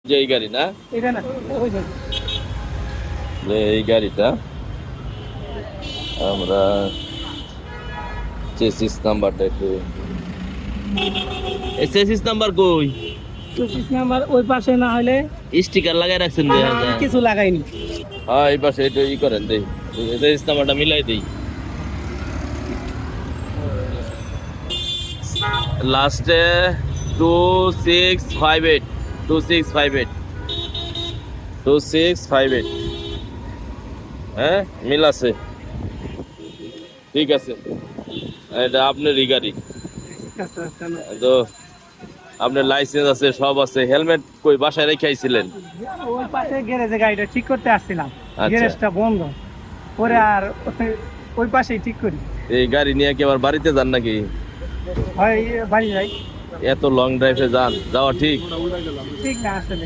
যে এই গাড়ি না, এটা না ওই যে এই গাড়িটা আমরা চেসিস নাম্বারটা একটু, এই চেসিস নাম্বার কই? 25 নাম্বার ওই পাশে না হলে স্টিকার লাগাই রাখছেন না, দেখা আমি যায়। কিছু লাগাইনি। হ্যাঁ এই পাশে একটু ই করেন, দেই চেসিস নাম্বারটা মিলাই দেই। লাস্টে 2658 2658 2658, হ্যাঁ মিল আছে, ঠিক আছে। এটা আপনারই গাড়ি তো, আপনার লাইসেন্স আছে, সব আছে। হেলমেট কই বাসায় রেখে আইছিলেন? ওই পাশে গ্যারেজে গাড়িটা ঠিক করতে আসছিলাম, আচ্ছা। গ্যারেজটা বন্ধ পরে আর ওই পাশেই ঠিক করি। এই গাড়ি নিয়ে কি আবার বাড়িতে যান নাকি? হয় বাড়ি যাই। এত লং ড্রাইভে যান, যাওয়া ঠিক? ঠিক না আসলে